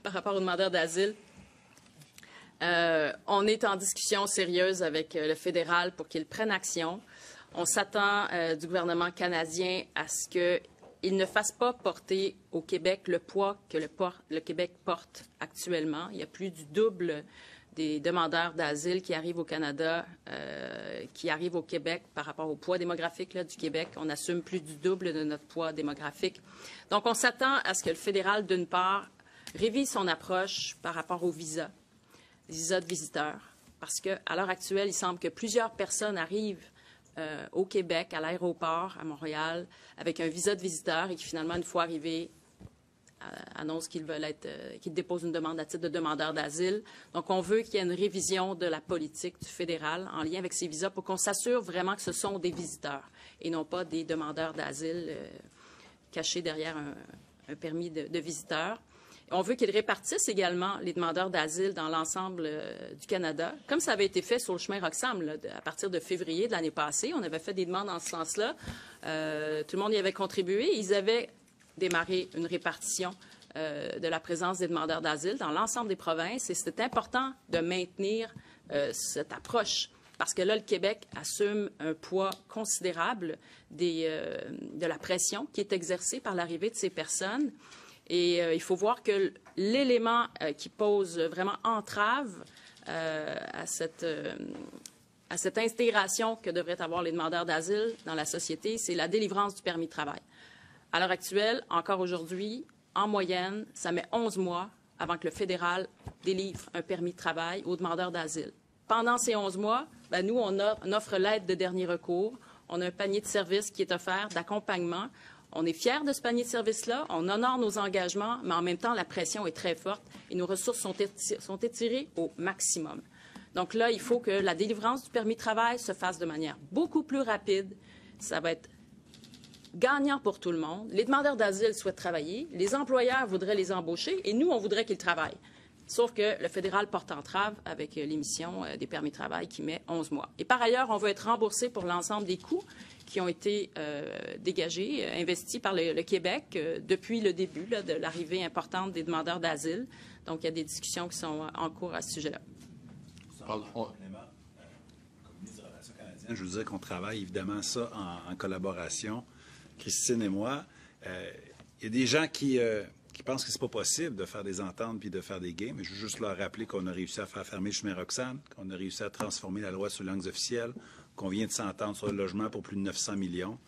par rapport aux demandeurs d'asile. On est en discussion sérieuse avec le fédéral pour qu'il prenne action. On s'attend du gouvernement canadien à ce qu'il ne fasse pas porter au Québec le poids que le Québec porte actuellement. Il y a plus du double des demandeurs d'asile qui arrivent au Canada, qui arrivent au Québec par rapport au poids démographique là, du Québec. On assume plus du double de notre poids démographique. Donc, on s'attend à ce que le fédéral, d'une part, révise son approche par rapport aux visas de visiteurs. Parce qu'à l'heure actuelle, il semble que plusieurs personnes arrivent au Québec, à l'aéroport, à Montréal, avec un visa de visiteur et qui, finalement, une fois arrivés, annoncent qu'ils déposent une demande à titre de demandeur d'asile. Donc, on veut qu'il y ait une révision de la politique du fédéral en lien avec ces visas pour qu'on s'assure vraiment que ce sont des visiteurs et non pas des demandeurs d'asile cachés derrière un permis de visiteur. On veut qu'ils répartissent également les demandeurs d'asile dans l'ensemble du Canada, comme ça avait été fait sur le chemin Roxham là, à partir de février de l'année passée. On avait fait des demandes en ce sens-là. Tout le monde y avait contribué. Ils avaient démarré une répartition de la présence des demandeurs d'asile dans l'ensemble des provinces. Et c'est important de maintenir cette approche parce que là, le Québec assume un poids considérable de la pression qui est exercée par l'arrivée de ces personnes. Et il faut voir que l'élément qui pose vraiment entrave à cette intégration que devraient avoir les demandeurs d'asile dans la société, c'est la délivrance du permis de travail. À l'heure actuelle, encore aujourd'hui, en moyenne, ça met 11 mois avant que le fédéral délivre un permis de travail aux demandeurs d'asile. Pendant ces 11 mois, nous, on offre l'aide de dernier recours. On a un panier de services qui est offert d'accompagnement. On est fiers de ce panier de services-là, on honore nos engagements, mais en même temps, la pression est très forte et nos ressources sont étirées au maximum. Donc là, il faut que la délivrance du permis de travail se fasse de manière beaucoup plus rapide. Ça va être gagnant pour tout le monde. Les demandeurs d'asile souhaitent travailler, les employeurs voudraient les embaucher et nous, on voudrait qu'ils travaillent. Sauf que le fédéral porte entrave avec l'émission des permis de travail qui met 11 mois. Et par ailleurs, on veut être remboursé pour l'ensemble des coûts qui ont été dégagés, investis par le Québec depuis le début là, de l'arrivée importante des demandeurs d'asile. Donc, il y a des discussions qui sont en cours à ce sujet-là. Comme ministre des Relations canadiennes, je vous disais qu'on travaille évidemment ça en collaboration, Christine et moi. Il y a des gens qui pensent que c'est pas possible de faire des ententes puis de faire des gains, mais je veux juste leur rappeler qu'on a réussi à faire fermer le chemin Roxham, qu'on a réussi à transformer la loi sur les langues officielles, qu'on vient de s'entendre sur le logement pour plus de 900 millions.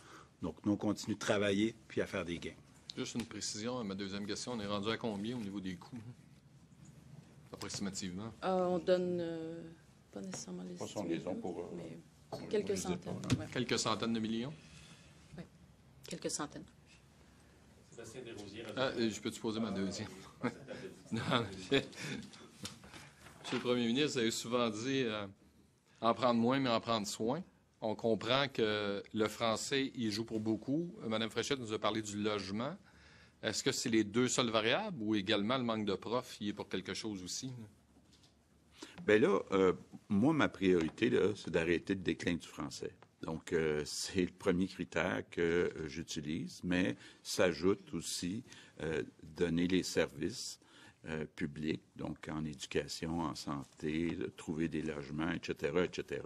Donc, nous, on continue de travailler puis à faire des gains. Juste une précision à ma deuxième question. On est rendu à combien au niveau des coûts, approximativement? On donne pas nécessairement les estimations, mais quelques centaines. Ouais. Quelques centaines de millions? Oui, quelques centaines. Sébastien Desrosiers. Je peux te poser ma deuxième? Non, Monsieur le Premier ministre, vous avez souvent dit en prendre moins, mais en prendre soin. On comprend que le français, il joue pour beaucoup. Mme Fréchette nous a parlé du logement. Est-ce que c'est les deux seules variables ou également le manque de profs, il est pour quelque chose aussi? Bien là, moi, ma priorité, c'est d'arrêter le déclin du français. Donc, c'est le premier critère que j'utilise, mais s'ajoute aussi donner les services publics, donc en éducation, en santé, trouver des logements, etc., etc.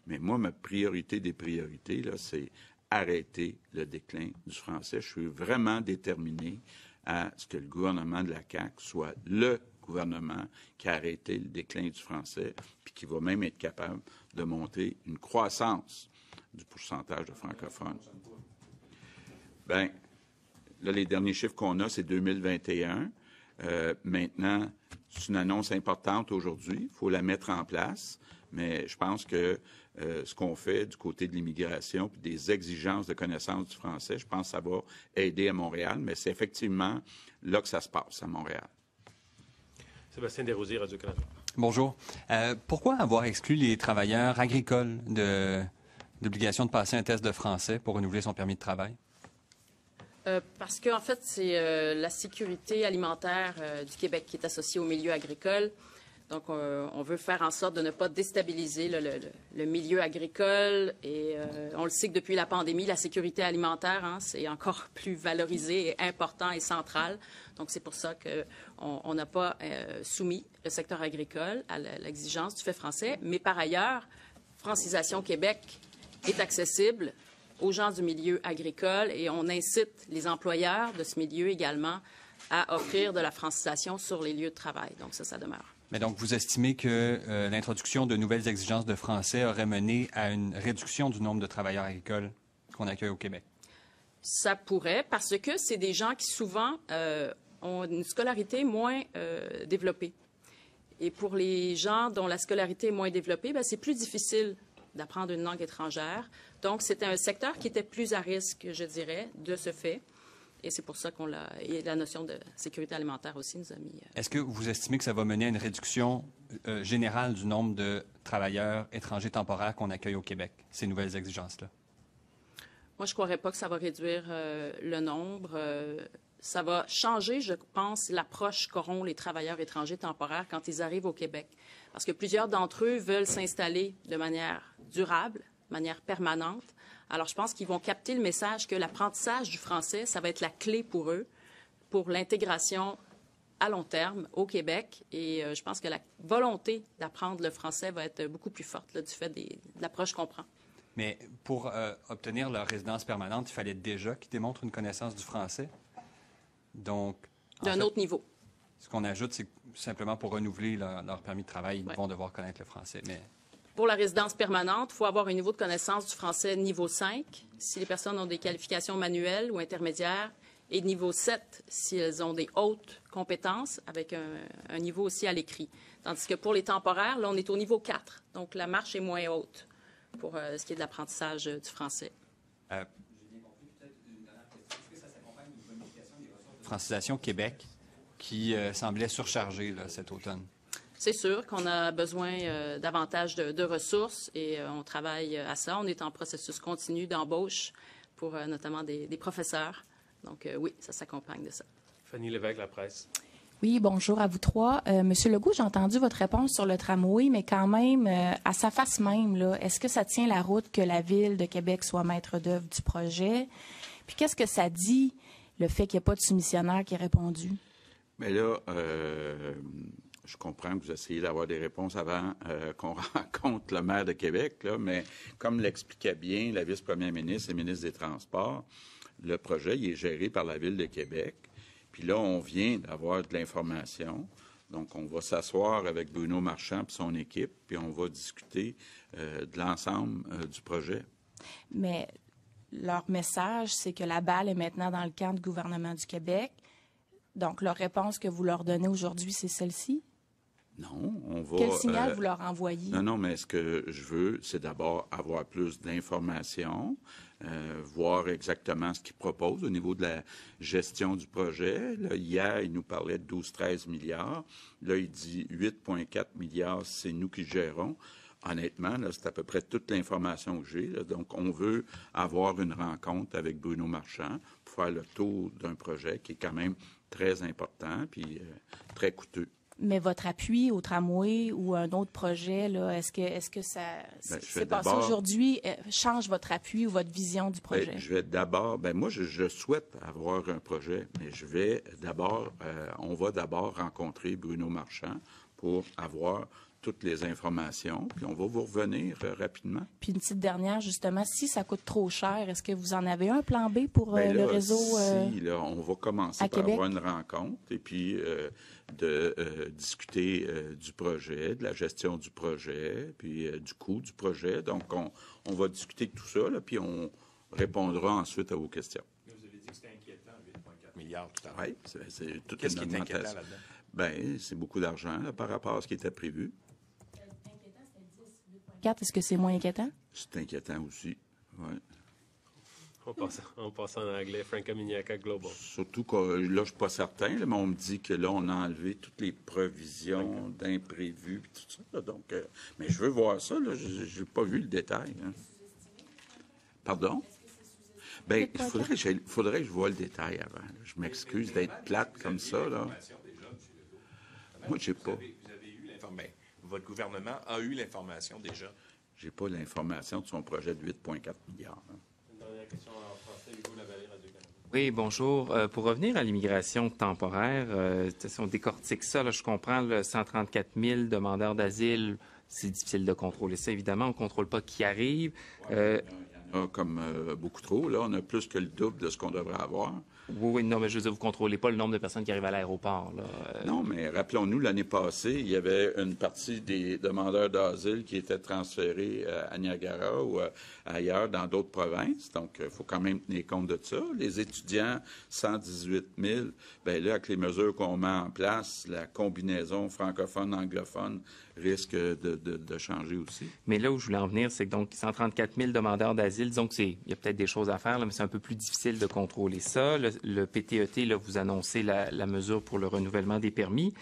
Mais moi, ma priorité des priorités, là, c'est arrêter le déclin du français. Je suis vraiment déterminé à ce que le gouvernement de la CAQ soit le gouvernement qui a arrêté le déclin du français, puis qui va même être capable de monter une croissance du pourcentage de francophones. Bien, là, les derniers chiffres qu'on a, c'est 2021. Maintenant, c'est une annonce importante aujourd'hui. Il faut la mettre en place. Mais je pense que ce qu'on fait du côté de l'immigration puis des exigences de connaissance du français, je pense que ça va aider à Montréal. Mais c'est effectivement là que ça se passe, à Montréal. Sébastien Desrosiers, Radio-Canada. Bonjour. Pourquoi avoir exclu les travailleurs agricoles de l'obligation de passer un test de français pour renouveler son permis de travail? Parce qu'en fait, c'est la sécurité alimentaire du Québec qui est associée au milieu agricole. Donc, on veut faire en sorte de ne pas déstabiliser le milieu agricole. Et on le sait que depuis la pandémie, la sécurité alimentaire, hein, c'est encore plus valorisé et important et central. Donc, c'est pour ça qu'on n'a pas soumis le secteur agricole à l'exigence du fait français. Mais par ailleurs, Francisation Québec est accessible aux gens du milieu agricole et on incite les employeurs de ce milieu également à offrir de la francisation sur les lieux de travail. Donc, ça demeure. Mais donc, vous estimez que l'introduction de nouvelles exigences de français aurait mené à une réduction du nombre de travailleurs agricoles qu'on accueille au Québec? Ça pourrait, parce que c'est des gens qui souvent ont une scolarité moins développée. Et pour les gens dont la scolarité est moins développée, bien, c'est plus difficile d'apprendre une langue étrangère. Donc, c'était un secteur qui était plus à risque, je dirais, de ce fait. Et c'est pour ça qu'on l'a... Et la notion de sécurité alimentaire aussi nous a mis... Est-ce que vous estimez que ça va mener à une réduction générale du nombre de travailleurs étrangers temporaires qu'on accueille au Québec, ces nouvelles exigences-là? Moi, je ne croirais pas que ça va réduire le nombre. Ça va changer, je pense, l'approche qu'auront les travailleurs étrangers temporaires quand ils arrivent au Québec. Parce que plusieurs d'entre eux veulent s'installer de manière durable, de manière permanente. Alors, je pense qu'ils vont capter le message que l'apprentissage du français, ça va être la clé pour eux, pour l'intégration à long terme au Québec. Et je pense que la volonté d'apprendre le français va être beaucoup plus forte là, du fait de l'approche qu'on prend. Mais pour obtenir leur résidence permanente, il fallait déjà qu'ils démontrent une connaissance du français. Donc, d'un autre niveau. Ce qu'on ajoute, c'est simplement pour renouveler leur permis de travail, ils vont devoir connaître le français. Mais... Pour la résidence permanente, il faut avoir un niveau de connaissance du français niveau 5 si les personnes ont des qualifications manuelles ou intermédiaires et niveau 7 si elles ont des hautes compétences avec un niveau aussi à l'écrit. Tandis que pour les temporaires, là, on est au niveau 4. Donc, la marche est moins haute pour ce qui est de l'apprentissage du français. J'ai bien compris. Peut-être une dernière question. Est-ce que ça s'accompagne d'une bonification des ressources de Francisation Québec qui semblait surchargée là, cet automne? C'est sûr qu'on a besoin davantage de ressources et on travaille à ça. On est en processus continu d'embauche pour notamment des professeurs. Donc oui, ça s'accompagne de ça. Fanny Lévesque, La Presse. Oui, bonjour à vous trois. Monsieur Legault, j'ai entendu votre réponse sur le tramway, mais quand même, à sa face même, là, est-ce que ça tient la route que la Ville de Québec soit maître d'œuvre du projet? Puis qu'est-ce que ça dit, le fait qu'il n'y a pas de soumissionnaire qui ait répondu? Mais là, je comprends que vous essayez d'avoir des réponses avant qu'on rencontre le maire de Québec, là, mais comme l'expliquait bien la vice-première ministre et ministre des Transports, le projet il est géré par la Ville de Québec. Puis là, on vient d'avoir de l'information. Donc, on va s'asseoir avec Bruno Marchand et son équipe, puis on va discuter de l'ensemble du projet. Mais leur message, c'est que la balle est maintenant dans le camp du gouvernement du Québec. Donc, leur réponse que vous leur donnez aujourd'hui, c'est celle-ci? Non, on va... Quel signal vous leur envoyez? Non, mais ce que je veux, c'est d'abord avoir plus d'informations, voir exactement ce qu'ils proposent au niveau de la gestion du projet. Là, hier, il nous parlait de 12-13 milliards. Là, il dit 8,4 milliards, c'est nous qui gérons. Honnêtement, là, c'est à peu près toute l'information que j'ai. Là. Donc, on veut avoir une rencontre avec Bruno Marchand pour faire le tour d'un projet qui est quand même très important puis très coûteux. Mais votre appui au tramway ou un autre projet, là, est-ce que ça s'est passé aujourd'hui change votre appui ou votre vision du projet? Je vais d'abord, moi, je souhaite avoir un projet, mais je vais d'abord, on va d'abord rencontrer Bruno Marchand pour avoir toutes les informations, puis on va vous revenir rapidement. Puis une petite dernière, justement, si ça coûte trop cher, est-ce que vous en avez un plan B pour le réseau là, on va commencer par avoir une rencontre et puis de discuter du projet, de la gestion du projet, puis du coût du projet. Donc, on va discuter de tout ça, là, puis on répondra ensuite à vos questions. Vous avez dit que c'était inquiétant, 8,4 milliards tout à l'heure. Oui, c'est toute Qu'est-ce une qui est inquiétant augmentation. là-dedans? C'est beaucoup d'argent là, par rapport à ce qui était prévu. Est-ce que c'est moins inquiétant? C'est inquiétant aussi, oui. On passe en anglais, Franca Miniaca Global. Surtout que là, je ne suis pas certain, là, mais on me dit que là, on a enlevé toutes les provisions d'imprévus et tout ça. Là, donc, mais je veux voir ça, là. Je n'ai pas vu le détail. Hein. Pardon? Bien, il faudrait que je voie le détail avant. Là. Je m'excuse d'être plate comme ça, là. Moi, je sais pas. Vous avez eu l'information. votre gouvernement a eu l'information déjà? Je n'ai pas l'information de son projet de 8,4 milliards. Une dernière question en français, Hugo Lavallée, Radio-Canada. Oui, bonjour. Pour revenir à l'immigration temporaire, si on décortique ça, là, je comprends, 134 000 demandeurs d'asile, c'est difficile de contrôler ça, évidemment. On ne contrôle pas qui arrive. Il y en a comme beaucoup trop. Là, on a plus que le double de ce qu'on devrait avoir. Oui, non, mais je veux dire, vous ne contrôlez pas le nombre de personnes qui arrivent à l'aéroport. Non, mais rappelons-nous, l'année passée, il y avait une partie des demandeurs d'asile qui étaient transférés à Niagara ou ailleurs dans d'autres provinces. Donc, il faut quand même tenir compte de ça. Les étudiants, 118 000, bien là, avec les mesures qu'on met en place, la combinaison francophone-anglophone risque de changer aussi. Mais là où je voulais en venir, c'est que donc 134 000 demandeurs d'asile, disons qu'il y a peut-être des choses à faire, là, mais c'est un peu plus difficile de contrôler ça. Le PTET, là, vous annoncez la mesure pour le renouvellement des permis.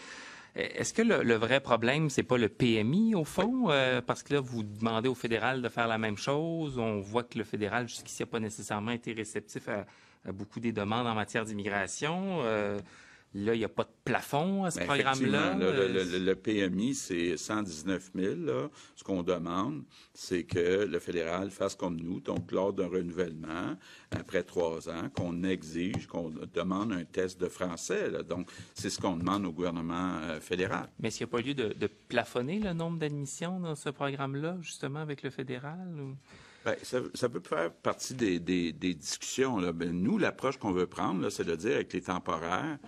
Est-ce que le vrai problème, c'est pas le PMI, au fond? Parce que là, vous demandez au fédéral de faire la même chose. On voit que le fédéral, jusqu'ici, n'a pas nécessairement été réceptif à beaucoup des demandes en matière d'immigration. Là, il n'y a pas de plafond à ce programme-là. Le PMI, c'est 119 000. Là. Ce qu'on demande, c'est que le fédéral fasse comme nous, donc lors d'un renouvellement, après 3 ans, qu'on exige, qu'on demande un test de français. Là. Donc, c'est ce qu'on demande au gouvernement fédéral. Mais est-ce qu'il n'y a pas lieu de plafonner le nombre d'admissions dans ce programme-là, justement, avec le fédéral? Ou... Bien, ça peut faire partie des discussions. Là. Bien, nous, l'approche qu'on veut prendre, là, c'est de dire avec les temporaires,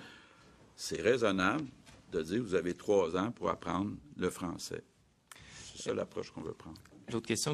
c'est raisonnable de dire que vous avez 3 ans pour apprendre le français. C'est ça l'approche qu'on veut prendre. L'autre question